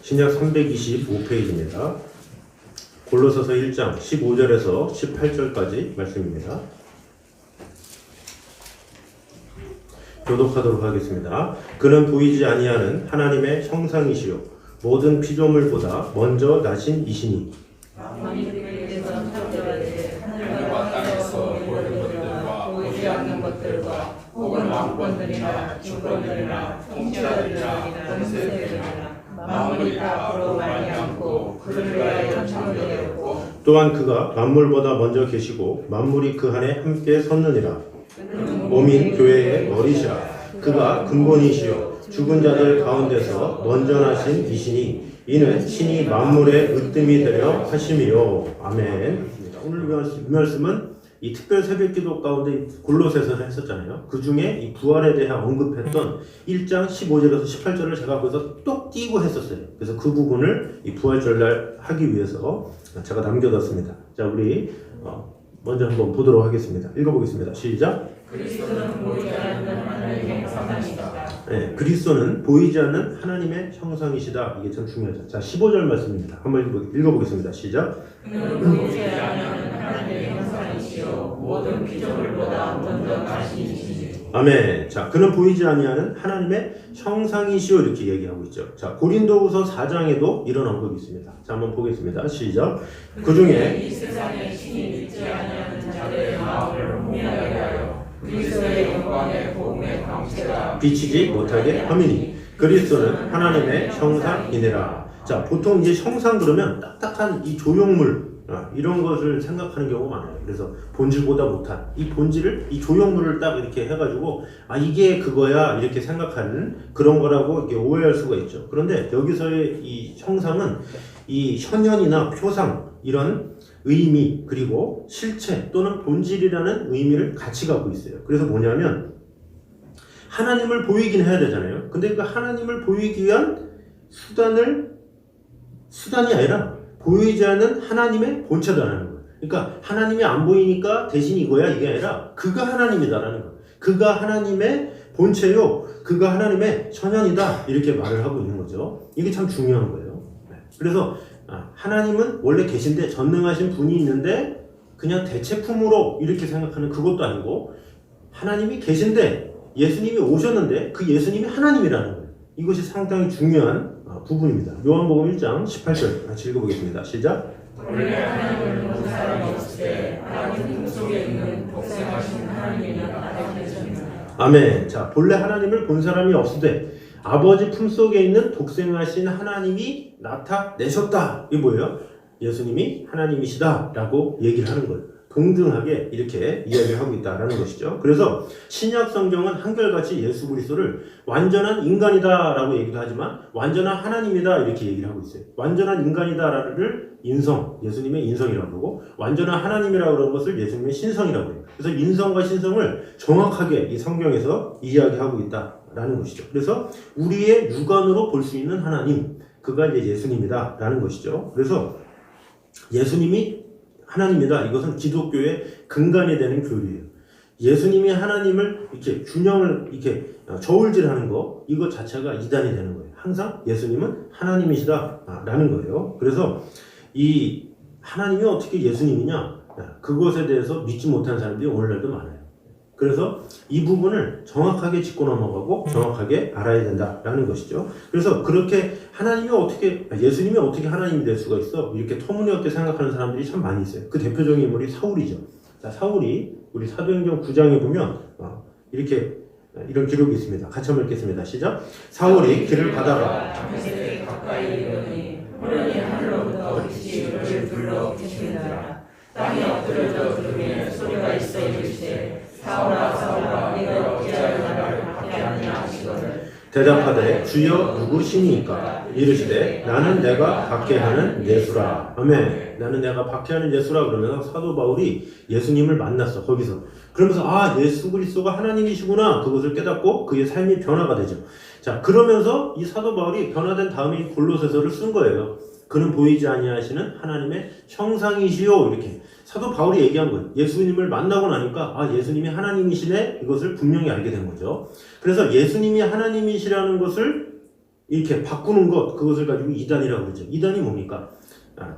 신약 325페이지입니다. 골로새서 1장 15절에서 18절까지 말씀입니다. 교독하도록 하겠습니다. 그는 보이지 아니하는 하나님의 형상이시요 모든 피조물보다 먼저 나신 이시니 하늘과 땅에서 모든 것들과 보이지 않는 것들과 혹은 왕권들이나 주권들이나 통치자들이나 권세들이나 만물이 다 그로 말미암고 그를 위하여 창조되었고 또한 그가 만물보다 먼저 계시고 만물이 그 안에 함께 섰느니라. 몸인 교회의 머리시라. 그가 근본이시요 죽은 자들 가운데서 먼저 나신 이시니 이는 신이 만물의 으뜸이 되려 하심이요. 아멘. 오늘 이 말씀은 이 특별 새벽기도 가운데 골로새서 했었잖아요. 그 중에 이 부활에 대한 언급했던 1장 15절에서 18절을 제가 거기서 똑 띄고 했었어요. 그래서 그 부분을 이 부활절날 하기 위해서 제가 남겨뒀습니다. 자, 우리 먼저 한번 보도록 하겠습니다. 읽어보겠습니다. 시작. 그리스도는 보이지 않는 하나님의 형상이시다. 네, 그리스도는 보이지 않는 하나님의 형상이시다. 이게 참 중요하죠. 자, 15절 말씀입니다. 한번 읽어보겠습니다. 시작. 그는 보이지 않는 하나님의 형상이시요 모든 피조물보다 먼저 나신 이시니. 아멘. 자, 그는 보이지 아니하는 하나님의 형상이시오 이렇게 얘기하고 있죠. 자, 고린도후서 4장에도 이런 언급이 있습니다. 자, 한번 보겠습니다. 시작. 그 중에 이 세상에 신이 믿지 아니하는 자들의 마음을 혼미하게 하여 그리스도의 영광의 복음의 광채가 비치지 못하게 함이니 그리스도는 하나님의 형상이니라. 자, 보통 이제 형상 그러면 딱딱한 이 조형물 이런 것을 생각하는 경우가 많아요. 그래서 본질보다 못한 이 본질을 이 조형물을 딱 이렇게 해가지고 이게 그거야 이렇게 생각하는 그런 거라고 이렇게 오해할 수가 있죠. 그런데 여기서의 이 형상은 이 현현이나 표상 이런 의미 그리고 실체 또는 본질이라는 의미를 같이 갖고 있어요. 그래서 뭐냐면 하나님을 보이긴 해야 되잖아요. 근데 그 하나님을 보이기 위한 수단이 아니라 보이지 않는 하나님의 본체다라는 거예요. 그러니까 하나님이 안 보이니까 대신 이거야 이게 아니라 그가 하나님이다라는 거예요. 그가 하나님의 본체요. 그가 하나님의 천연이다. 이렇게 말을 하고 있는 거죠. 이게 참 중요한 거예요. 그래서 하나님은 원래 계신데 전능하신 분이 있는데 그냥 대체품으로 이렇게 생각하는 그것도 아니고 하나님이 계신데 예수님이 오셨는데 그 예수님이 하나님이라는 거예요. 이것이 상당히 중요한 부분입니다. 요한복음 1장 18절 같이 읽어보겠습니다. 시작. 원래 하나님을 본 사람이 없을 때 하나님 품속에 있는 독생하신 하나님이 나타내셨느니라. 아멘. 자, 본래 하나님을 본 사람이 없을 때 아버지 품속에 있는 독생하신 하나님이 나타내셨다. 이게 뭐예요? 예수님이 하나님이시다 라고 얘기를 하는 거예요. 동등하게 이렇게 이야기하고 있다라는 것이죠. 그래서 신약 성경은 한결같이 예수 그리스도를 완전한 인간이다 라고 얘기도 하지만 완전한 하나님이다 이렇게 얘기를 하고 있어요. 완전한 인간이다를 인성, 예수님의 인성이라고 그러고 완전한 하나님이라고 그러는 것을 예수님의 신성이라고 해요. 그래서 인성과 신성을 정확하게 이 성경에서 이야기하고 있다라는 것이죠. 그래서 우리의 육안으로 볼 수 있는 하나님, 그가 이제 예수님이다 라는 것이죠. 그래서 예수님이 하나님이다. 이것은 기독교의 근간이 되는 교리예요. 예수님이 하나님을 이렇게 균형을 이렇게 저울질하는 거 이것 자체가 이단이 되는 거예요. 항상 예수님은 하나님이시다라는 거예요. 그래서 이 하나님이 어떻게 예수님이냐 그것에 대해서 믿지 못하는 사람들이 오늘날도 많아요. 그래서 이 부분을 정확하게 짚고 넘어가고 정확하게 알아야 된다라는 것이죠. 그래서 그렇게 예수님이 어떻게 하나님이 될 수가 있어? 이렇게 터무니없게 생각하는 사람들이 참 많이 있어요. 그 대표적인 인물이 사울이죠. 자, 사울이 우리 사도행전 9장에 보면 이런 기록이 있습니다. 같이 한번 읽겠습니다. 시작. 사울이 길을 가다가 다메섹에 가까이 이르니 호련히 하늘로부터 빛이 그를 둘러 비추니라. 땅이 엎드려져 그중에 소리가 있어 이르시되 사울아 사울아 네가 어찌하여 나를 박해하느냐 하시거늘 대답하되 주여 누구시니까 이르시되 나는 내가 박해하는 예수라. 아멘. 나는 내가 박해하는 예수라. 그러면서 사도 바울이 예수님을 만났어. 거기서 그러면서 예수 그리스도가 하나님이시구나 그것을 깨닫고 그의 삶이 변화가 되죠. 자, 그러면서 이 사도 바울이 변화된 다음에 골로새서를 쓴 거예요. 그는 보이지 아니하시는 하나님의 형상이시요 이렇게 사도 바울이 얘기한 거예요. 예수님을 만나고 나니까 예수님이 하나님이시네 이것을 분명히 알게 된 거죠. 그래서 예수님이 하나님이시라는 것을 이렇게 바꾸는 것, 그것을 가지고 이단이라고 그러죠. 이단이 뭡니까?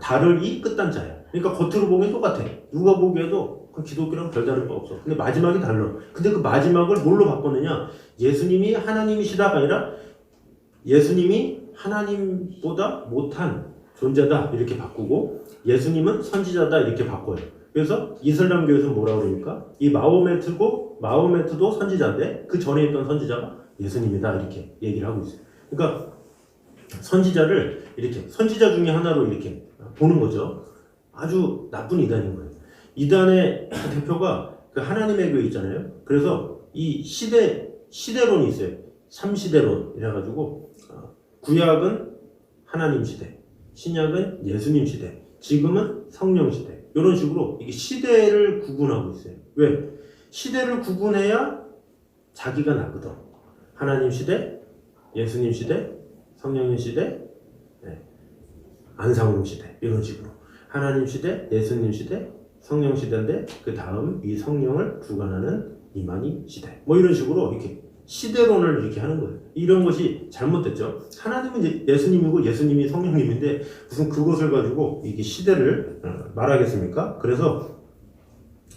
달을 이 끝단자야. 그러니까 겉으로 보기엔 똑같아. 누가 보기에도 그 기독교랑 별다를 거 없어. 근데 마지막이 달라. 근데 그 마지막을 뭘로 바꿨느냐? 예수님이 하나님이시다가 아니라 예수님이 하나님보다 못한 존재다 이렇게 바꾸고 예수님은 선지자다 이렇게 바꿔요. 그래서 이슬람교에서 뭐라고 그러니까 이 마호메트도 선지자인데 그 전에 있던 선지자가 예수님이다 이렇게 얘기를 하고 있어요. 그러니까 선지자를 이렇게 선지자 중에 하나로 이렇게 보는 거죠. 아주 나쁜 이단인 거예요. 이단의 대표가 그 하나님의 교회 있잖아요. 그래서 이 시대론이 있어요. 3시대론 이래가지고 구약은 하나님 시대, 신약은 예수님 시대, 지금은 성령 시대. 이런 식으로 이게 시대를 구분하고 있어요. 왜? 시대를 구분해야 자기가 나거든. 하나님 시대, 예수님 시대, 성령님 시대, 안상홍 시대 이런 식으로 하나님 시대, 예수님 시대, 성령 시대인데 그 다음 이 성령을 주관하는 이만희 시대 뭐 이런 식으로 이렇게 시대론을 이렇게 하는 거예요. 이런 것이 잘못됐죠. 하나님은 예수님이고 예수님이 성령님인데 무슨 그것을 가지고 이게 시대를 말하겠습니까? 그래서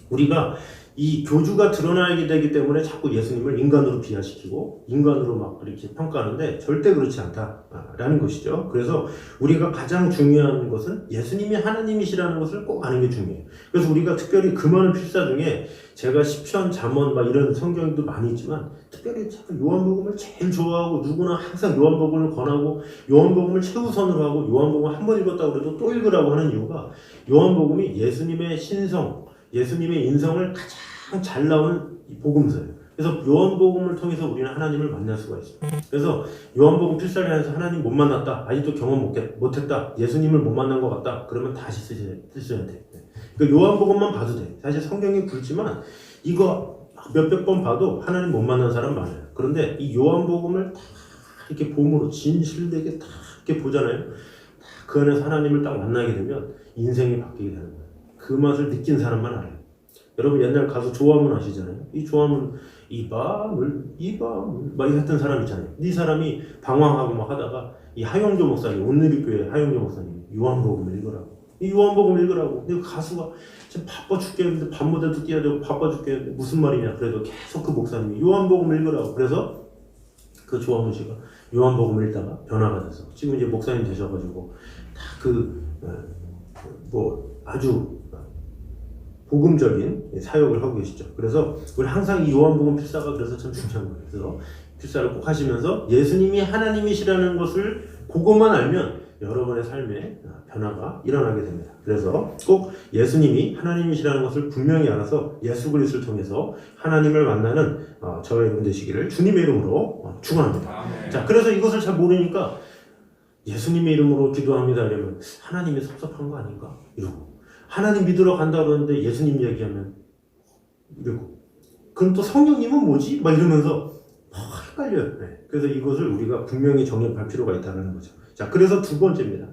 우리가 이 교주가 드러나게 되기 때문에 자꾸 예수님을 인간으로 비하시키고 인간으로 막 이렇게 평가하는데 절대 그렇지 않다라는 것이죠. 그래서 우리가 가장 중요한 것은 예수님이 하나님이시라는 것을 꼭 아는 게 중요해요. 그래서 우리가 특별히 그 많은 필사 중에 제가 시편, 잠언 막 이런 성경도 많이 있지만 특별히 요한복음을 제일 좋아하고 누구나 항상 요한복음을 권하고 요한복음을 최우선으로 하고 요한복음 한 번 읽었다고 해도 또 읽으라고 하는 이유가 요한복음이 예수님의 신성, 예수님의 인성을 가장 잘 나오는 복음서예요. 그래서 요한복음을 통해서 우리는 하나님을 만날 수가 있어요. 그래서 요한복음 필사를 해서 하나님 못 만났다, 아직도 경험 못했다, 예수님을 못 만난 것 같다, 그러면 다시 쓰셔야 돼. 그러니까 요한복음만 봐도 돼. 사실 성경이 굵지만 이거 몇백 번 봐도 하나님 못 만난 사람 많아요. 그런데 이 요한복음을 다 이렇게 봄으로 진실되게 다 이렇게 보잖아요. 그 안에서 하나님을 딱 만나게 되면 인생이 바뀌게 되는 거예요. 그 맛을 느낀 사람만 알아요. 여러분 옛날 가수 조화문 아시잖아요. 이 조화문 이 밤을 막 이랬던 사람 있잖아요. 이 사람이 방황하고 막 하다가 이 하용조 목사님, 온누리교회 하용조 목사님 요한복음을 읽으라고. 이 요한복음을 읽으라고. 근데 그 가수가 지금 바빠 죽겠는데 밤무대도 뛰어야 되고 바빠 죽겠는데 무슨 말이냐. 그래도 계속 그 목사님이 요한복음을 읽으라고. 그래서 그 조화문 씨가 요한복음을 읽다가 변화가 돼서 지금 이제 목사님 되셔가지고 다 아주 복음적인 사역을 하고 계시죠. 그래서 우리 항상 이 요한복음 필사가 그래서 참 중요한 거예요. 그래서 필사를 꼭 하시면서 예수님이 하나님이시라는 것을 그것만 알면 여러분의 삶에 변화가 일어나게 됩니다. 그래서 꼭 예수님이 하나님이시라는 것을 분명히 알아서 예수 그리스도를 통해서 하나님을 만나는 저와 여러분 되시기를 주님의 이름으로 축원합니다. 자, 그래서 이것을 잘 모르니까 예수님의 이름으로 기도합니다 이러면 하나님이 섭섭한 거 아닌가? 이러고 하나님 믿으러 간다 그러는데 예수님 이야기하면 이러고 그럼 또 성령님은 뭐지? 막 이러면서 헷갈려요. 네. 그래서 이것을 우리가 분명히 정립할 필요가 있다는 거죠. 자, 그래서 두 번째입니다.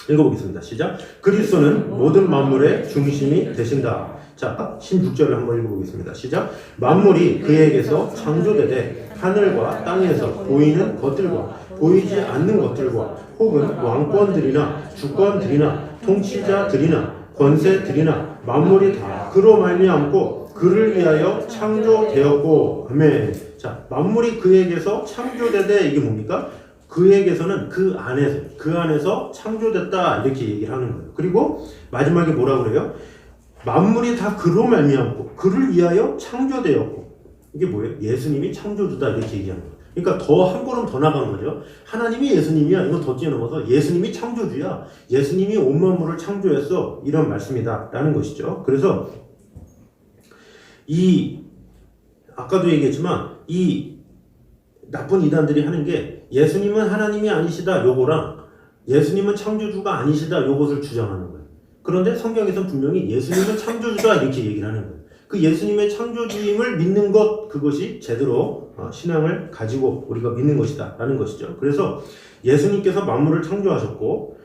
읽어보겠습니다. 시작. 그리스도는 모든 만물의 중심이 되신다. 자, 16절을 한번 읽어보겠습니다. 시작. 만물이 그에게서 창조되되 하늘과 땅에서 보이는 것들과 보이지 않는 것들과 혹은 왕권들이나 주권들이나 통치자들이나 권세들이나 만물이 다 그로 말미암고 그를 위하여 창조되었고. 아멘. 자, 만물이 그에게서 창조되되 이게 뭡니까? 그에게서는 그 안에서 창조됐다 이렇게 얘기를 하는 거예요. 그리고 마지막에 뭐라 그래요? 만물이 다 그로 말미암고 그를 위하여 창조되었고. 이게 뭐예요? 예수님이 창조주다 이렇게 얘기하는 거예요. 그러니까 더 한 걸음 더 나간 거죠. 하나님이 예수님이야. 이거 더 뛰어넘어서 예수님이 창조주야. 예수님이 온 만물을 창조했어. 이런 말씀이다 라는 것이죠. 그래서 아까도 얘기했지만 이 나쁜 이단들이 하는 게 예수님은 하나님이 아니시다 요거랑 예수님은 창조주가 아니시다 요것을 주장하는 거예요. 그런데 성경에서는 분명히 예수님은 창조주다 이렇게 얘기를 하는 거예요. 그 예수님의 창조주임을 믿는 것, 그것이 제대로 신앙을 가지고 우리가 믿는 것이다 라는 것이죠. 그래서 예수님께서 만물을 창조하셨고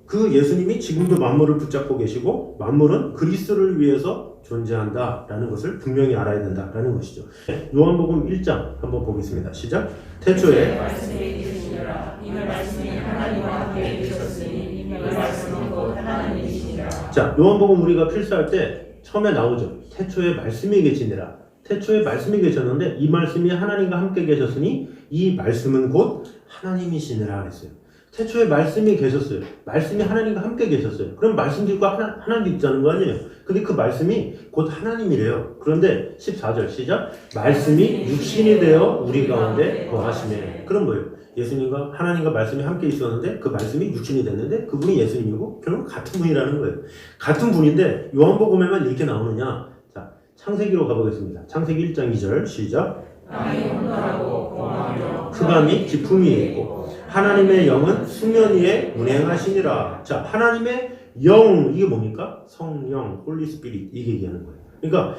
그 예수님이 지금도 만물을 붙잡고 계시고 만물은 그리스도를 위해서 존재한다 라는 것을 분명히 알아야 된다 라는 것이죠. 요한복음 1장 한번 보겠습니다. 시작. 태초에 말씀이 계시니라 계시니라. 이 말씀이 하나님과 함께 계셨으니 이 말씀은 곧 하나님이시니라. 자, 요한복음 우리가 필사할 때 처음에 나오죠. 태초에 말씀이 계시니라. 태초에 말씀이 계셨는데 이 말씀이 하나님과 함께 계셨으니 이 말씀은 곧 하나님이시니라 했어요. 태초에 말씀이 계셨어요. 말씀이 하나님과 함께 계셨어요. 그럼 말씀도 있고 하나님도 있다는 거 아니에요. 근데 그 말씀이 곧 하나님이래요. 그런데 14절 시작. 말씀이 육신이 되어 우리 가운데 거하시네. 그럼 뭐예요? 예수님과 하나님과 말씀이 함께 있었는데 그 말씀이 육신이 됐는데 그분이 예수님이고 결국 같은 분이라는 거예요. 같은 분인데 요한복음에만 이렇게 나오느냐? 자, 창세기로 가보겠습니다. 창세기 1장 2절 시작. 땅이 온전하고 공허하며 흑암이 깊음이 있고 하나님의 영은 수면 위에 운행하시니라. 자, 하나님의 영 이게 뭡니까? 성령, 홀리 스피릿 이게 얘기하는 거예요. 그러니까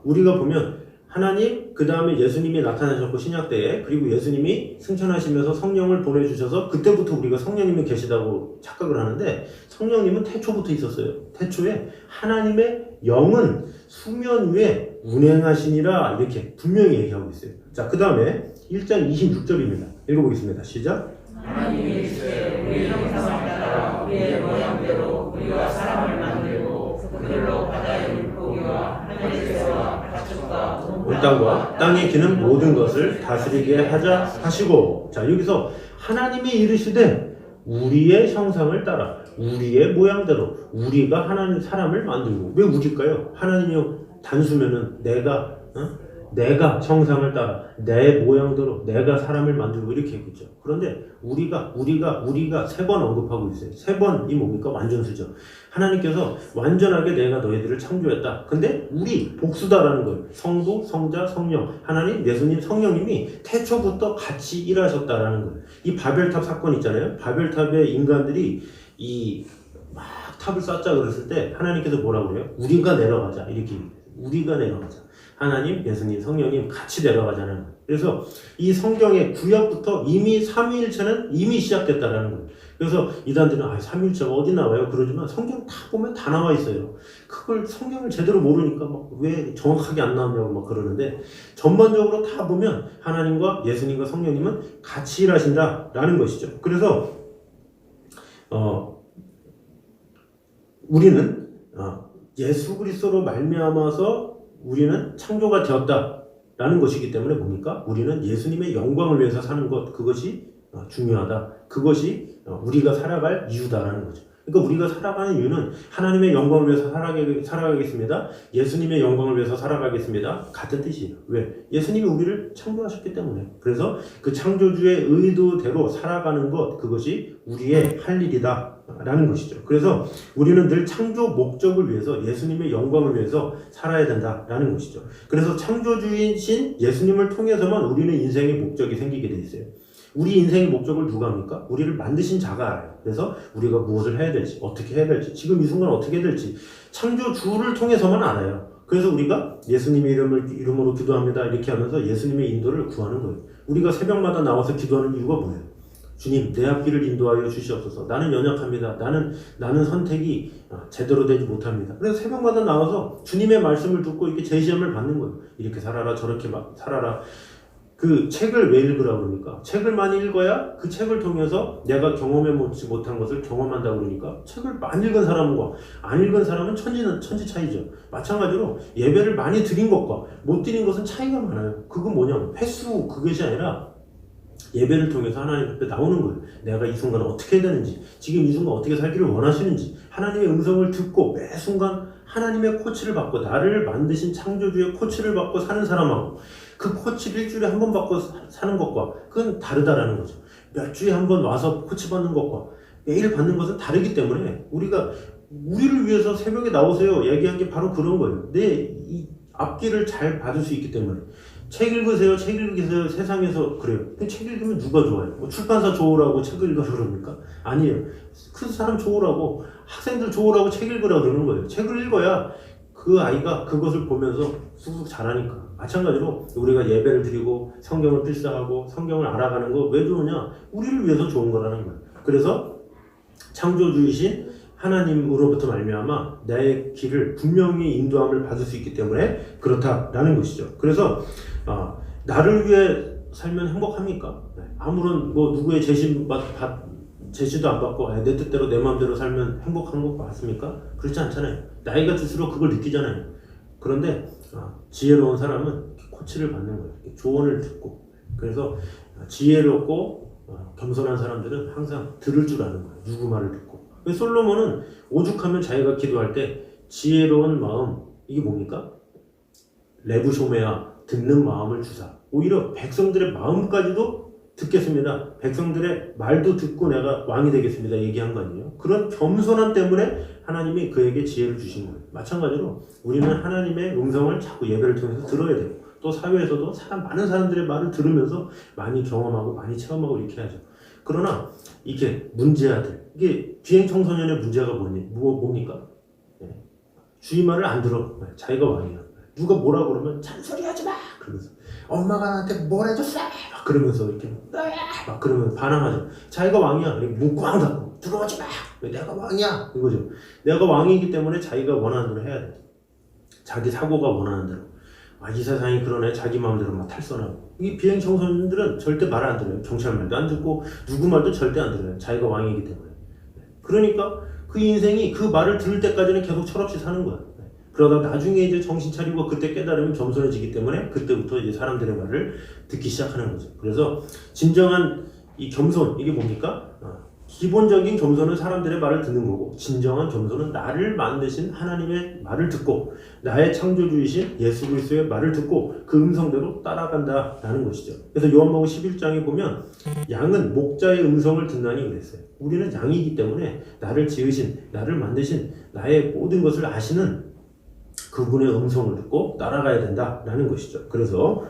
우리가 보면 하나님 그 다음에 예수님이 나타나셨고 신약 때에 그리고 예수님이 승천하시면서 성령을 보내주셔서 그때부터 우리가 성령님이 계시다고 착각을 하는데 성령님은 태초부터 있었어요. 태초에 하나님의 영은 수면 위에 운행하시니라 이렇게 분명히 얘기하고 있어요. 자, 그 다음에 1장 26절입니다. 읽어보겠습니다. 시작. 하나님이 이르시되 우리 형상을 따라 우리의 모양대로 우리가 사람을 만들고 그들로 바다의 물고기와 하늘 새와 가축과 온 땅과 땅에 기는 모든 것을 다스리게 하자 하시고. 자, 여기서 하나님이 이르시되 우리의 형상을 따라 우리의 모양대로 우리가 하나님 사람을 만들고. 왜 우리일까요? 하나님이 단수면은 내가 형상을 따라 내 모양대로 내가 사람을 만들고 이렇게 했겠죠. 그런데 우리가 세 번 언급하고 있어요. 세 번이 뭡니까? 완전수죠. 하나님께서 완전하게 내가 너희들을 창조했다. 근데 우리 복수다라는 거예요. 성부, 성자, 성령. 하나님, 예수님, 성령님이 태초부터 같이 일하셨다라는 거예요. 이 바벨탑 사건 있잖아요. 바벨탑에 인간들이 막 탑을 쌓자 그랬을 때 하나님께서 뭐라고 그래요? 우리가 내려가자. 이렇게 얘기해요. 우리가 내려가자. 하나님, 예수님, 성령님 같이 내려가자는 거예요. 그래서 이 성경의 구약부터 이미 삼위일체는 이미 시작됐다라는 거예요. 그래서 이단들은 삼위일체가 어디 나와요? 그러지만 성경 다 보면 다 나와 있어요. 그걸 성경을 제대로 모르니까 막 왜 정확하게 안 나오냐고 막 그러는데 전반적으로 다 보면 하나님과 예수님과 성령님은 같이 일하신다라는 것이죠. 그래서 우리는 예수 그리스도로 말미암아서 우리는 창조가 되었다라는 것이기 때문에 뭡니까? 우리는 예수님의 영광을 위해서 사는 것, 그것이 중요하다. 그것이 우리가 살아갈 이유다라는 거죠. 그러니까 우리가 살아가는 이유는 하나님의 영광을 위해서 살아가겠습니다. 예수님의 영광을 위해서 살아가겠습니다. 같은 뜻이에요. 왜? 예수님이 우리를 창조하셨기 때문에. 그래서 그 창조주의 의도대로 살아가는 것, 그것이 우리의 할 일이다. 라는 것이죠. 그래서 우리는 늘 창조 목적을 위해서 예수님의 영광을 위해서 살아야 된다라는 것이죠. 그래서 창조주이신 예수님을 통해서만 우리는 인생의 목적이 생기게 돼 있어요. 우리 인생의 목적을 누가 합니까? 우리를 만드신 자가 알아요. 그래서 우리가 무엇을 해야 될지, 어떻게 해야 될지, 지금 이 순간 어떻게 해야 될지 창조주를 통해서만 알아요. 그래서 우리가 예수님의 이름으로 기도합니다 이렇게 하면서 예수님의 인도를 구하는 거예요. 우리가 새벽마다 나와서 기도하는 이유가 뭐예요? 주님, 내 앞길을 인도하여 주시옵소서. 나는 연약합니다. 나는 선택이 제대로 되지 못합니다. 그래서 새벽마다 나와서 주님의 말씀을 듣고 이렇게 제시함을 받는 거예요. 이렇게 살아라, 저렇게 살아라. 그 책을 왜 읽으라고 그러니까? 책을 많이 읽어야 그 책을 통해서 내가 경험해보지 못한 것을 경험한다고 그러니까 책을 많이 읽은 사람과 안 읽은 사람은 천지 차이죠. 마찬가지로 예배를 많이 드린 것과 못 드린 것은 차이가 많아요. 그건 뭐냐면 횟수 그것이 아니라 예배를 통해서 하나님 앞에 나오는 거예요. 내가 이 순간 어떻게 해야 되는지, 지금 이 순간 어떻게 살기를 원하시는지, 하나님의 음성을 듣고 매 순간 하나님의 코치를 받고 나를 만드신 창조주의 코치를 받고 사는 사람하고 그 코치를 일주일에 한 번 받고 사는 것과 그건 다르다라는 거죠. 몇 주에 한 번 와서 코치 받는 것과 매일 받는 것은 다르기 때문에 우리가 우리를 위해서 새벽에 나오세요 얘기한 게 바로 그런 거예요. 내 이 앞길을 잘 받을 수 있기 때문에. 책 읽으세요. 책 읽으세요. 세상에서 그래요. 책 읽으면 누가 좋아요? 뭐 출판사 좋으라고 책 읽으라고 그럽니까? 아니에요. 그 사람 좋으라고, 학생들 좋으라고 책 읽으라고 그러는 거예요. 책을 읽어야 그 아이가 그것을 보면서 쑥쑥 자라니까. 마찬가지로 우리가 예배를 드리고 성경을 필사하고 성경을 알아가는 거 왜 좋으냐? 우리를 위해서 좋은 거라는 거예요. 그래서 창조주이신 하나님으로부터 말미암아 내 길을 분명히 인도함을 받을 수 있기 때문에 그렇다라는 것이죠. 그래서 나를 위해 살면 행복합니까? 아무런 뭐 누구의 제시도 안 받고 내 뜻대로 내 마음대로 살면 행복한 것 같습니까? 그렇지 않잖아요. 나이가 들수록 그걸 느끼잖아요. 그런데 지혜로운 사람은 코치를 받는 거예요. 조언을 듣고. 그래서 지혜롭고 겸손한 사람들은 항상 들을 줄 아는 거예요. 누구 말을 듣고. 솔로몬은 오죽하면 자기가 기도할 때 지혜로운 마음, 이게 뭡니까? 레부쇼메아, 듣는 마음을 주사. 오히려 백성들의 마음까지도 듣겠습니다. 백성들의 말도 듣고 내가 왕이 되겠습니다. 얘기한 거 아니에요? 그런 겸손함 때문에 하나님이 그에게 지혜를 주신 거예요. 마찬가지로 우리는 하나님의 음성을 자꾸 예배를 통해서 들어야 돼요. 또 사회에서도 많은 사람들의 말을 들으면서 많이 경험하고 많이 체험하고 이렇게 하죠. 그러나 이게 문제아들, 이게 비행 청소년의 문제가 뭡니까? 주의 말을 안 들어. 자기가 왕이야. 누가 뭐라 그러면 잔소리하지 마. 그러면서 엄마가 나한테 뭘 해줬어? 막 그러면서 이렇게 막 그러면 반항하죠. 자기가 왕이야. 문 꽝 닫고 들어오지 마. 왜 내가 왕이야? 이거죠. 내가 왕이기 때문에 자기가 원하는 대로 해야 돼. 자기 사고가 원하는 대로. 이 세상이 그러네. 자기 마음대로 막 탈선하고. 이 비행 청소년들은 절대 말 안 들어요. 경찰 말도 안 듣고 누구 말도 절대 안 들어요. 자기가 왕이기 때문에. 그러니까 그 인생이 그 말을 들을 때까지는 계속 철없이 사는 거야. 그러다 나중에 이제 정신 차리고 그때 깨달으면 겸손해지기 때문에 그때부터 이제 사람들의 말을 듣기 시작하는 거죠. 그래서 진정한 이 겸손, 이게 뭡니까? 기본적인 겸손은 사람들의 말을 듣는 거고, 진정한 겸손은 나를 만드신 하나님의 말을 듣고 나의 창조주이신 예수 그리스도의 말을 듣고 그 음성대로 따라간다라는 것이죠. 그래서 요한복음 11장에 보면 양은 목자의 음성을 듣나니 그랬어요. 우리는 양이기 때문에 나를 지으신, 나를 만드신, 나의 모든 것을 아시는 그분의 음성을 듣고 따라가야 된다라는 것이죠. 그래서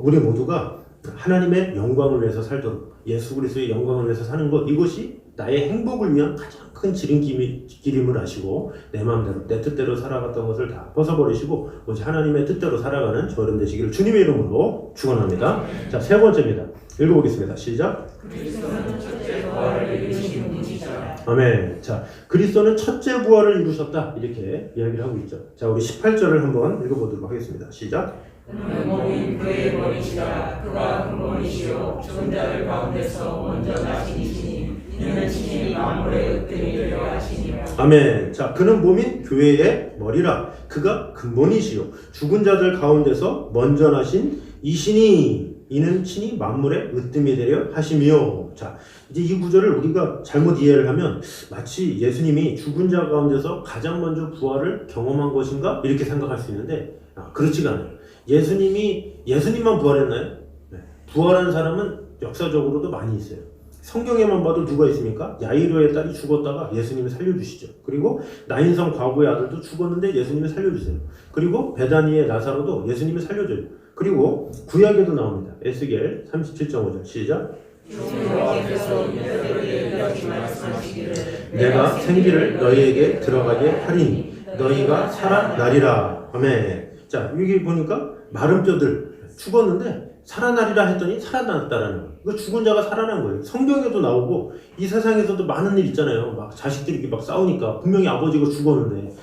우리 모두가 하나님의 영광을 위해서 살도록, 예수 그리스도의 영광을 위해서 사는 것, 이것이 나의 행복을 위한 가장 큰 지름길임을 아시고 내 마음대로 내 뜻대로 살아갔던 것을 다 벗어버리시고 오직 하나님의 뜻대로 살아가는 저 여러분 되시기를 주님의 이름으로 축원합니다. 자, 세 번째입니다. 읽어보겠습니다. 시작. 그리스도는 첫째 부활을 이루신 분이시다. 아멘. 자, 그리스도는 첫째 부활을 이루셨다, 이렇게 이야기를 하고 있죠. 자, 우리 18절을 한번 읽어보도록 하겠습니다. 시작. 그는 몸인 그의 머리시라. 그가 근본이시요 죽은 자들 가운데서 먼저 나신 이시니 이는 친히 만물의 으뜸이 되려 하시니라. 아멘. 자, 그는 몸인 교회의 머리라. 그가 근본이시요 죽은 자들 가운데서 먼저 나신 이시니 이는 친히 만물의 으뜸이 되려 하시며. 자, 이제 이 구절을 우리가 잘못 이해를 하면 마치 예수님이 죽은 자 가운데서 가장 먼저 부활을 경험한 것인가 이렇게 생각할 수 있는데 그렇지가 않아요. 예수님만 부활했나요? 네. 부활한 사람은 역사적으로도 많이 있어요. 성경에만 봐도 누가 있습니까? 야이로의 딸이 죽었다가 예수님이 살려주시죠. 그리고 나인성 과부의 아들도 죽었는데 예수님이 살려주세요. 그리고 베다니의 나사로도 예수님이 살려줘요. 그리고 구약에도 나옵니다. 에스겔 37.5절 시작. 주님께서 유대들에게 이렇게 말씀하시기를 내가 생기를 너희에게 들어가게 하리니 너희가 살아나리라. 아멘. 자, 여기 보니까 마른 뼈들 죽었는데 살아나리라 했더니 살아났다라는 거예요. 이거 죽은 자가 살아난 거예요. 성경에도 나오고 이 세상에서도 많은 일 있잖아요. 막 자식들이 이렇게 막 싸우니까 분명히 아버지가 죽었는데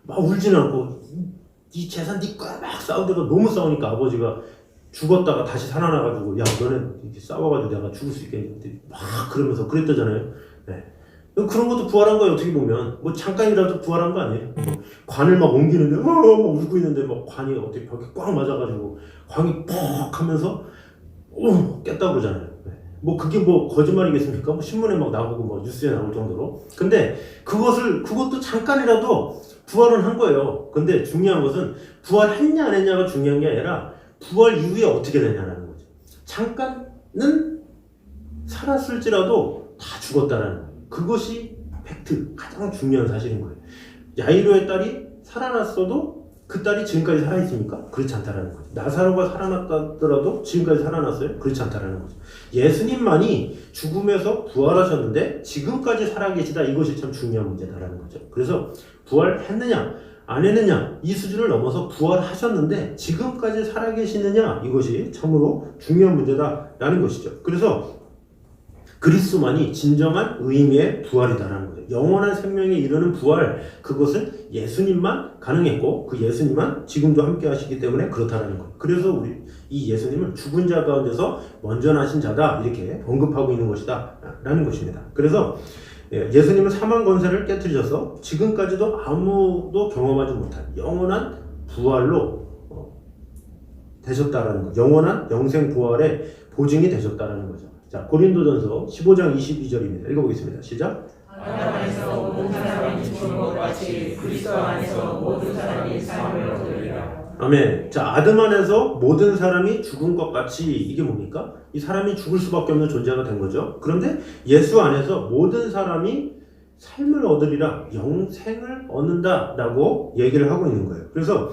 막 울지는 않고 네 재산 네 거야 막 싸우다가 너무 싸우니까 아버지가 죽었다가 다시 살아나가지고 야 너네 이렇게 싸워가지고 내가 죽을 수 있겠는데 막 그러면서 그랬다잖아요. 네. 그런 것도 부활한 거예요. 어떻게 보면 뭐 잠깐이라도 부활한 거 아니에요. 뭐 관을 막 옮기는데 막 울고 있는데 막 관이 어떻게 벽에 꽉 맞아가지고 광이 퍽 하면서 깼다고 그러잖아요. 네. 뭐 그게 뭐 거짓말이겠습니까? 뭐 신문에 막 나오고 뭐 뉴스에 나올 정도로. 근데 그것도 잠깐이라도 부활은 한 거예요. 근데 중요한 것은 부활했냐 안 했냐가 중요한 게 아니라 부활 이후에 어떻게 되냐라는 거죠. 잠깐은 살았을지라도 다 죽었다라는 거예요. 그것이 팩트, 가장 중요한 사실인 거예요. 야이로의 딸이 살아났어도 그 딸이 지금까지 살아있습니까? 그렇지 않다라는 거죠. 나사로가 살아났더라도 지금까지 살아났어요? 그렇지 않다라는 거죠. 예수님만이 죽음에서 부활하셨는데 지금까지 살아계시다, 이것이 참 중요한 문제다라는 거죠. 그래서 부활했느냐 안 했느냐 이 수준을 넘어서 부활하셨는데 지금까지 살아계시느냐, 이것이 참으로 중요한 문제다라는 것이죠. 그래서 그리스도만이 진정한 의미의 부활이다라는 거죠. 영원한 생명에 이르는 부활, 그것은 예수님만 가능했고 그 예수님만 지금도 함께 하시기 때문에 그렇다라는 거예요. 그래서 우리 이 예수님을 죽은 자 가운데서 먼저 나신 자다 이렇게 언급하고 있는 것이다 라는 것입니다. 그래서 예수님은 사망 권세를 깨뜨리셔서 지금까지도 아무도 경험하지 못한 영원한 부활로 되셨다라는 거, 영원한 영생 부활의 보증이 되셨다라는 거죠. 자, 고린도전서 15장 22절입니다. 읽어보겠습니다. 시작. 아담 안에서 모든 사람이 죽은 것 같이 그리스도 안에서 모든 사람이 삶을 얻으리라. 아멘. 자, 아담 안에서 모든 사람이 죽은 것 같이 이게 뭡니까? 이 사람이 죽을 수밖에 없는 존재가 된 거죠. 그런데 예수 안에서 모든 사람이 삶을 얻으리라, 영생을 얻는다라고 얘기를 하고 있는 거예요. 그래서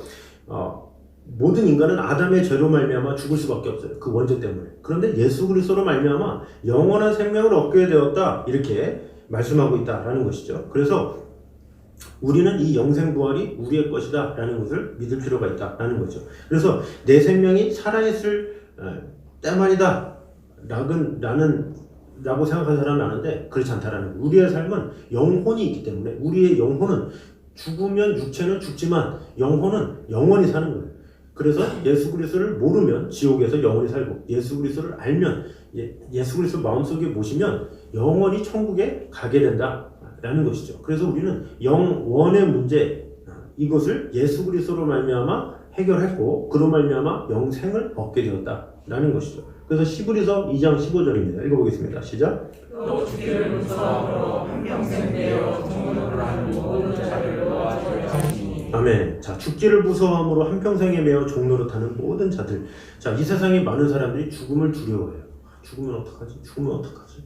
모든 인간은 아담의 죄로 말미암아 죽을 수밖에 없어요. 그 원죄 때문에. 그런데 예수 그리스도로 말미암아 영원한 생명을 얻게 되었다 이렇게 말씀하고 있다라는 것이죠. 그래서 우리는 이 영생 부활이 우리의 것이다 라는 것을 믿을 필요가 있다 라는 거죠. 그래서 내 생명이 살아있을 때만이다 라고 생각하는 사람은 많은데 그렇지 않다라는 거예요. 우리의 삶은 영혼이 있기 때문에 우리의 영혼은 죽으면 육체는 죽지만 영혼은 영원히 사는 거예요. 그래서 예수 그리스도를 모르면 지옥에서 영원히 살고 예수 그리스도를 알면 예수 그리스도 마음속에 모시면 영원히 천국에 가게 된다라는 것이죠. 그래서 우리는 영원의 문제 이것을 예수 그리스도로 말미암아 해결했고 그로 말미암아 영생을 얻게 되었다라는 것이죠. 그래서 히브리서 2장 15절입니다. 읽어보겠습니다. 시작. 또 죽기를 무서워하므로 한평생 내어 종노를 하는 모든 자를 놓아주려 하시니. 아멘. 자, 죽기를 무서워함으로 한평생에 매어 종노릇하는 모든 자들. 자, 이 세상에 많은 사람들이 죽음을 두려워해요. 죽으면 어떡하지? 죽으면 어떡하지?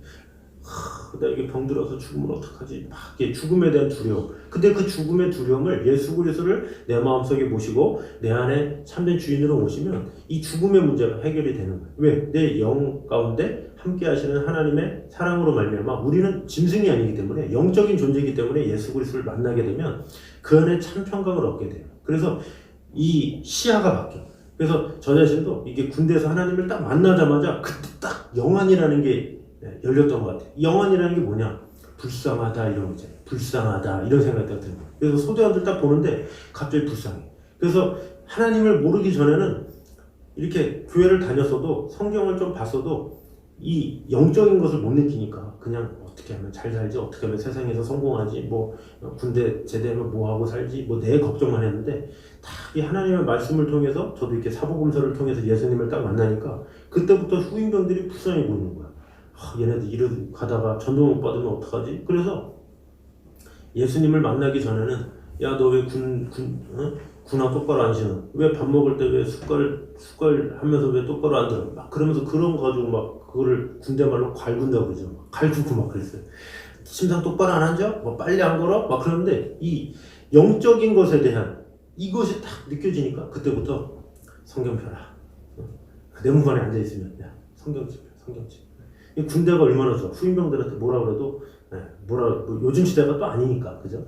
나 이게 병들어서 죽으면 어떡하지? 막 이게 죽음에 대한 두려움. 근데 그 죽음의 두려움을 예수 그리스도를 내 마음속에 모시고 내 안에 참된 주인으로 모시면 이 죽음의 문제가 해결이 되는 거예요. 왜? 내 영 가운데 함께 하시는 하나님의 사랑으로 말미암아 우리는 짐승이 아니기 때문에 영적인 존재이기 때문에 예수 그리스도를 만나게 되면 그 안에 참 평강을 얻게 돼요. 그래서 이 시야가 바뀌어. 그래서 저 자신도 이게 군대에서 하나님을 딱 만나자마자 그때 딱 영안이라는 게 열렸던 것 같아요. 영안이라는 게 뭐냐? 불쌍하다 이런 거죠. 불쌍하다 이런 생각이 딱 드는 거예요. 그래서 소대원들 딱 보는데 갑자기 불쌍해. 그래서 하나님을 모르기 전에는 이렇게 교회를 다녔어도 성경을 좀 봤어도 이 영적인 것을 못 느끼니까 그냥 어떻게 하면 잘 살지, 어떻게 하면 세상에서 성공하지, 뭐 군대 제대하면 뭐 하고 살지, 뭐 내 걱정만 했는데 다 이 하나님의 말씀을 통해서 저도 이렇게 사복음서를 통해서 예수님을 딱 만나니까 그때부터 후임병들이 불쌍해 보이는 거야. 얘네들 이러 가다가 전도 못 받으면 어떡하지? 그래서 예수님을 만나기 전에는 야 너 왜 군화 똑바로 안 신어? 왜 밥 먹을 때 왜 숟갈 하면서 왜 똑바로 안 들어? 막 그러면서 그런 거 가지고 막 그거를 군대 말로 갈군다고 그러죠. 막 갈구고 막 그랬어요. 심상 똑바로 안 앉아? 뭐 빨리 안 걸어? 막 그러는데 이 영적인 것에 대한 이것이 딱 느껴지니까 그때부터 성경 펴라. 내 문간에 앉아 있으면 야 성경집. 이 군대가 얼마나 좋아. 후임병들한테 뭐라 그래도 뭐 요즘 시대가 또 아니니까 그죠?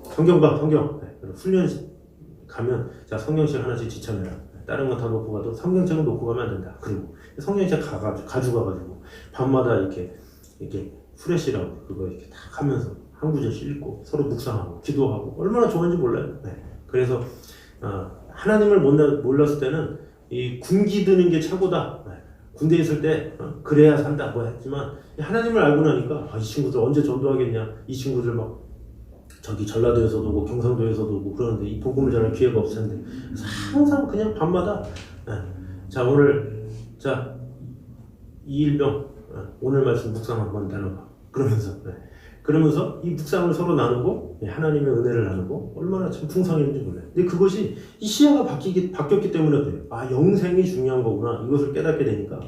성경 봐 성경. 훈련 가면 자 성경책 하나씩 지참해라. 다른 거 다 놓고 가도 성경책은 놓고 가면 안 된다. 그리고 성경책 가져가가지고 밤마다 이렇게 후레쉬라고 그거 이렇게 딱 하면서 한 구절씩 읽고 서로 묵상하고 기도하고 얼마나 좋은지 몰라요. 그래서 하나님을 몰랐을 때는 이 군기 드는 게 최고다. 군대에 있을 때 그래야 산다 뭐 했지만 하나님을 알고 나니까 이 친구들 언제 전도하겠냐. 이 친구들 막 저기 전라도에서도 오고 경상도에서도 오고 그러는데 이 복음을 전할 기회가 없을 텐데 항상 그냥 밤마다 자 오늘 자 이일병 오늘 말씀 묵상 한번 나눠봐 그러면서 이 묵상을 서로 나누고 하나님의 은혜를 나누고 얼마나 참 풍성했는지 몰라요. 근데 그것이 이 시야가 바뀌었기 때문에 그래요. 영생이 중요한 거구나 이것을 깨닫게 되니까.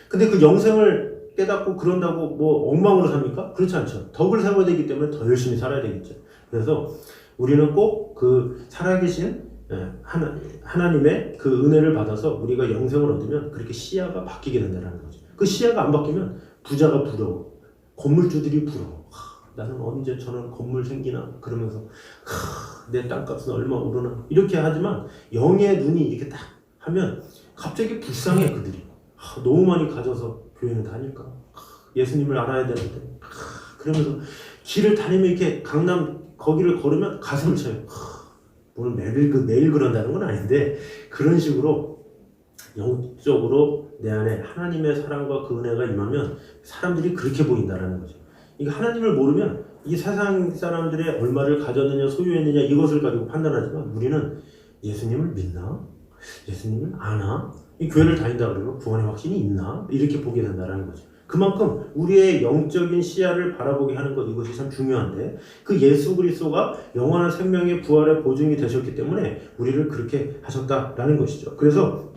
근데 그 영생을 깨닫고 그런다고 뭐 엉망으로 삽니까? 그렇지 않죠. 덕을 세워야 되기 때문에 더 열심히 살아야 되겠죠. 그래서 우리는 꼭 그 살아계신 하나님의 그 은혜를 받아서 우리가 영생을 얻으면 그렇게 시야가 바뀌게 된다는 거죠. 그 시야가 안 바뀌면 부자가 부러워. 건물주들이 부러워. 나는 언제 저런 건물 생기나 그러면서 내 땅값은 얼마 오르나 이렇게 하지만 영의 눈이 이렇게 딱 하면 갑자기 불쌍해 그들이. 너무 많이 가져서 교회는 다닐까? 예수님을 알아야 되는데 그러면서 길을 다니면 이렇게 강남 거기를 걸으면 가슴을 쳐요. 오늘 매일 그런다는 건 아닌데 그런 식으로 영적으로 내 안에 하나님의 사랑과 그 은혜가 임하면 사람들이 그렇게 보인다라는 거죠. 이게 하나님을 모르면 이 세상 사람들의 얼마를 가졌느냐 소유했느냐 이것을 가지고 판단하지만 우리는 예수님을 믿나? 예수님을 아나? 이 교회를 다닌다 그러면 구원의 확신이 있나? 이렇게 보게 된다는 거죠. 그만큼 우리의 영적인 시야를 바라보게 하는 것 이것이 참 중요한데 그 예수 그리스도가 영원한 생명의 부활의 보증이 되셨기 때문에 우리를 그렇게 하셨다라는 것이죠. 그래서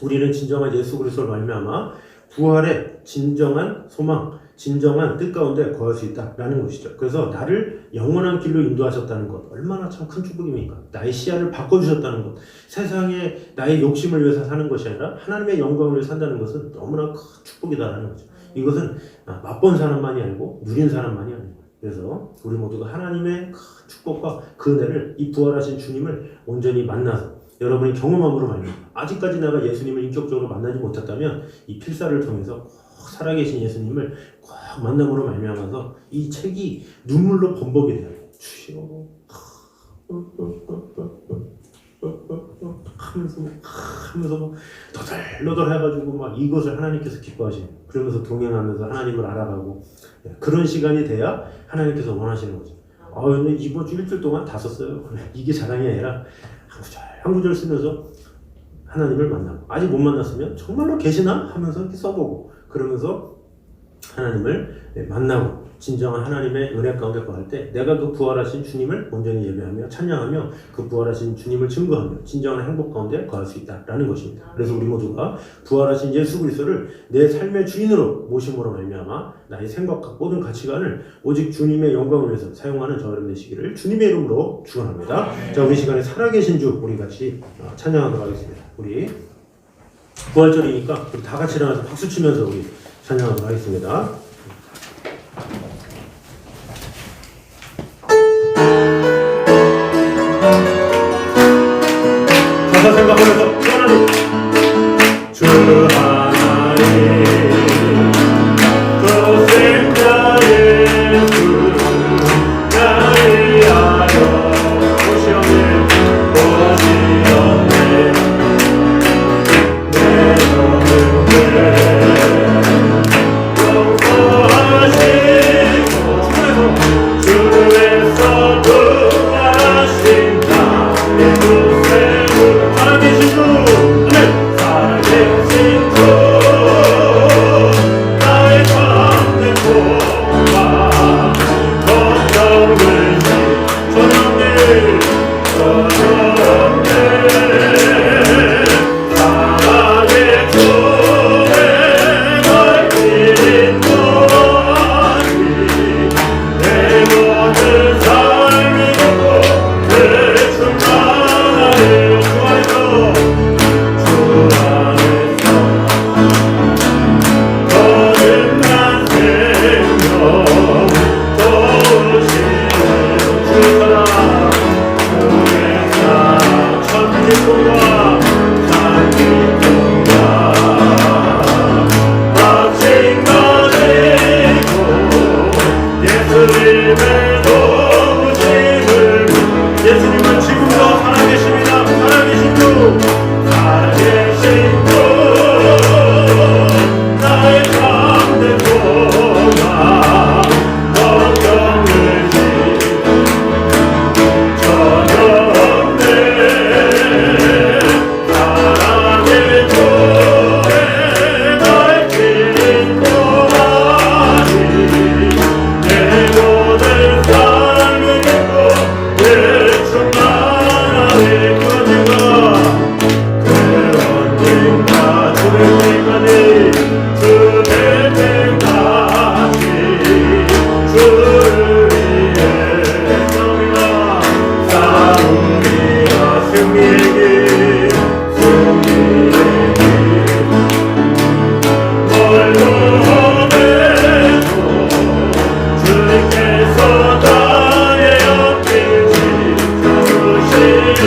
우리는 진정한 예수 그리스도를 말미암아 부활의 진정한 소망, 진정한 뜻 가운데 거할 수 있다라는 것이죠. 그래서 나를 영원한 길로 인도하셨다는 것 얼마나 참 큰 축복입니까? 나의 시야를 바꿔주셨다는 것, 세상에 나의 욕심을 위해서 사는 것이 아니라 하나님의 영광을 위해 산다는 것은 너무나 큰 축복이다라는 거죠. 이것은 맛본 사람만이 알고 누린 사람만이 아닌 거예요. 그래서 우리 모두가 하나님의 큰 축복과 그 은혜를 이 부활하신 주님을 온전히 만나서 여러분이 경험함으로 말미암아 아직까지 내가 예수님을 인격적으로 만나지 못했다면 이 필사를 통해서 꼭 살아계신 예수님을 꼭 만남으로 말미암아서 이 책이 눈물로 범벅이 돼요. 주여 하면서 너덜너덜 해가지고 막 이것을 하나님께서 기뻐하시는 그러면서 동행하면서 하나님을 알아가고 그런 시간이 돼야 하나님께서 원하시는 거죠. 근데 이번 주 일주일 동안 다 썼어요. 이게 자랑이 아니라 한 구절 쓰면서 하나님을 만나고 아직 못 만났으면 정말로 계시나? 하면서 이렇게 써보고 그러면서 하나님을 만나고 진정한 하나님의 은혜 가운데 거할 때 내가 그 부활하신 주님을 온전히 예배하며 찬양하며 그 부활하신 주님을 증거하며 진정한 행복 가운데 거할 수 있다라는 것입니다. 그래서 우리 모두가 부활하신 예수 그리스도를 내 삶의 주인으로 모심으로 말미암아 나의 생각과 모든 가치관을 오직 주님의 영광을 위해서 사용하는 저 여러분 되시기를 주님의 이름으로 축원합니다. 자, 우리 시간에 살아계신 주 우리 같이 찬양하도록 하겠습니다. 우리 부활절이니까 우리 다 같이 일어나서 박수 치면서 우리 찬양하도록 하겠습니다. 가사 생각하면서 주 하나님 그 생자 예수 나를 위하여 오시옵네 내 용서하시고 주에서 부활하신다 내 구세주 살아계신 주 살아계신 주 나의 참된 소망 걱정을 전없네 사랑의 주에 걸린 것이 내 모든 삶이 걷고 내 충만을 주안에서 거듭난 생명 도우시는 주 사랑 주의 사랑 천지뿐과 산지뿐과 마침가지고 예수님의 도우심을 예수님은 지금도 살아계십니다. 살아계신 주 살아계신 주 나의 참된 소망 걱정을 전혀 없네 사랑의 주에 밝힌 동안이 내 모든 삶을 믿고 내 충만함을 그 언젠가 주될 때까지 주를 위해 싸우리라 승리의 길 승리의 길 멀고 험해도 주님께서 나의 옆길 지켜주시니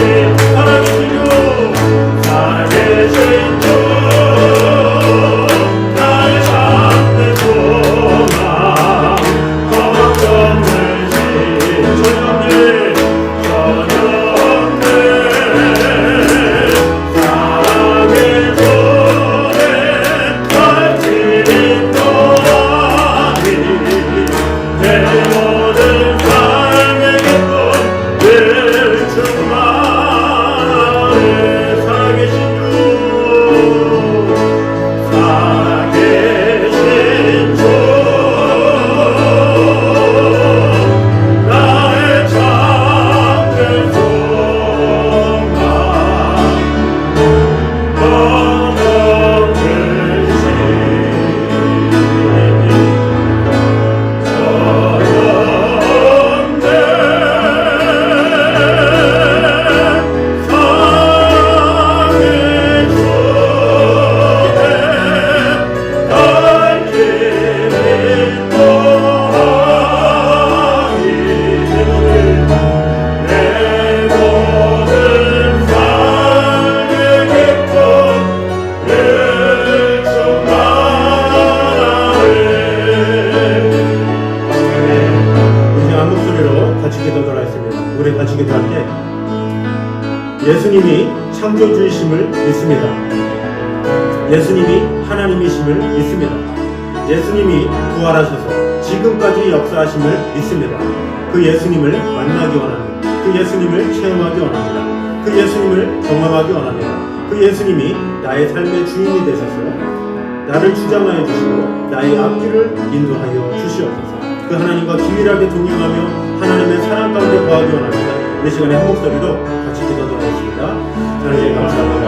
살아계신 주 나의 참된 소망 걱정 예수님이 창조주이심을 믿습니다. 예수님이 하나님이심을 믿습니다. 예수님이 부활하셔서 지금까지 역사하심을 믿습니다. 그 예수님을 만나기 원합니다. 그 예수님을 체험하기 원합니다. 그 예수님을 경험하기 원합니다. 그 예수님이 나의 삶의 주인이 되셔서 나를 주장하여 주시고 나의 앞길을 인도하여 주시옵소서. 그 하나님과 긴밀하게 동행하며 하나님의 사랑 가운데 거하기 원합니다. 우리 시간에 한 목소리로 같이 기도드리겠습니다. 하나님 감사합니다.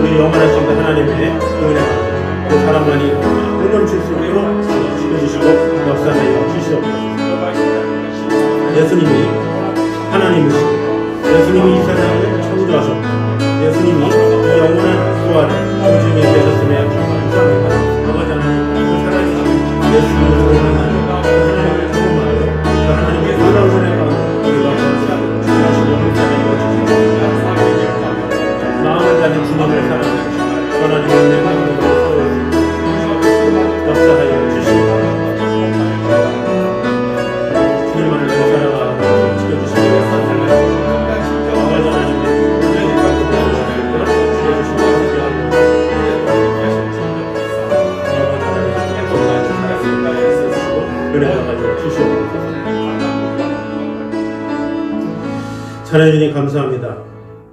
우리 영원하신 그 하나님의 은혜가 그 사랑만이 끊임없이 있도록 지켜주시고 역사하여 주시옵소서. 예수님이 하나님이시고 예수님이 이 세상을 창조하셨고 예수님이 이 영원한 부활의 공중에 계셨음에 감사합니다. 아버지 하나님 그 살아계신 예수님을 만나는 하나님을 경험하여 그 하나님의 놀라운 은혜 가운데 우리가 감사하시고 감사하여 주시옵소서. 마음을 다해 주님을 사랑하시고 하나님의 은혜 가운데 역사하여 주시옵소서. 주님만을 사랑하고 지켜주시옵소서. 하나님 감사합니다.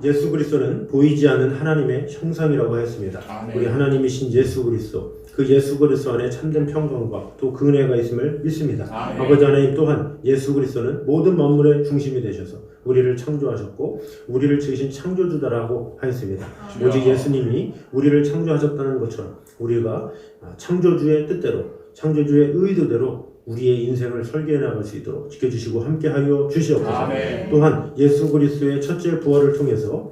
예수 그리스도는 보이지 않는 하나님의 형상이라고 했습니다. 아멘. 우리 하나님이신 예수 그리스도, 그 예수 그리스도 안에 참된 평강과 또 그 은혜가 있음을 믿습니다. 아멘. 아버지 하나님 또한 예수 그리스도는 모든 만물의 중심이 되셔서 우리를 창조하셨고 우리를 지으신 창조주다라고 하였습니다. 주여. 오직 예수님이 우리를 창조하셨다는 것처럼 우리가 창조주의 뜻대로 창조주의 의도대로 우리의 인생을 설계해 나갈 수 있도록 지켜주시고 함께하여 주시옵소서. 아멘. 또한 예수 그리스도의 첫째 부활을 통해서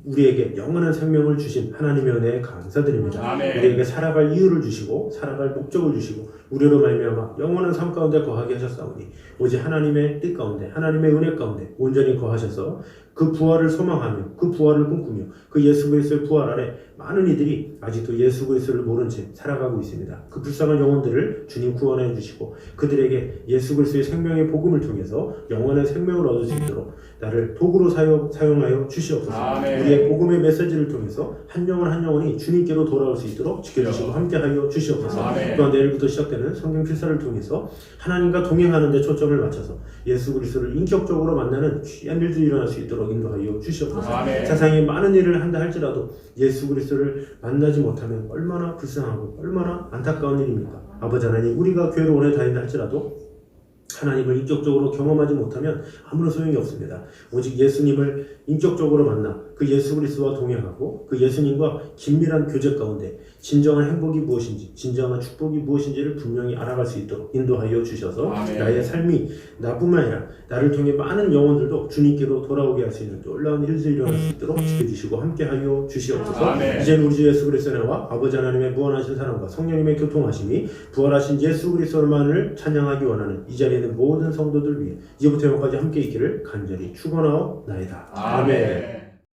우리에게 영원한 생명을 주신 하나님의 은혜에 감사드립니다. 아멘. 우리에게 살아갈 이유를 주시고 살아갈 목적을 주시고 우리로 말미암아 영원한 삶 가운데 거하게 하셨사오니 오직 하나님의 뜻 가운데 하나님의 은혜 가운데 온전히 거하셔서 그 부활을 소망하며 그 부활을 꿈꾸며 그 예수 그리스도의 부활 아래 많은 이들이 아직도 예수 그리스도를 모른 채 살아가고 있습니다. 그 불쌍한 영혼들을 주님 구원해 주시고 그들에게 예수 그리스도의 생명의 복음을 통해서 영원한 생명을 얻을 수 있도록 나를 도구로 사용하여 주시옵소서. 아멘. 우리의 복음의 메시지를 통해서 한 영혼 한 영혼이 주님께로 돌아올 수 있도록 지켜주시고 함께하여 주시옵소서. 아멘. 또한 내일부터 시작되는 성경 필사를 통해서 하나님과 동행하는 데 초점을 맞춰서 예수 그리스도를 인격적으로 만나는 귀한 일들이 일어날 수 있도록 인도하여 주시옵소서. 아멘. 세상에 많은 일을 한다 할지라도 예수 그리스도를 만나지 못하면 얼마나 불쌍하고 얼마나 안타까운 일입니까? 아버지 하나님, 우리가 교회를 오래 다닌다 할지라도 하나님을 인격적으로 경험하지 못하면 아무런 소용이 없습니다. 오직 예수님을 인격적으로 만나 그 예수 그리스도와 동행하고 그 예수님과 긴밀한 교제 가운데 진정한 행복이 무엇인지 진정한 축복이 무엇인지를 분명히 알아갈 수 있도록 인도하여 주셔서 아멘. 나의 삶이 나뿐만 아니라 나를 통해 많은 영혼들도 주님께로 돌아오게 할 수 있는 놀라운 일들이 일어날 수 있도록 지켜주시고 함께하여 주시옵소서. 아멘. 이제는 우리 주 예수 그리스도의 은혜와 아버지 하나님의 무한하신 사랑과 성령님의 교통하심이 부활하신 예수 그리스도만을 찬양하기 원하는 이 자리에 있는 모든 성도들 위해 이제부터 영원까지 함께 있기를 간절히 축원하옵나이다. 아멘.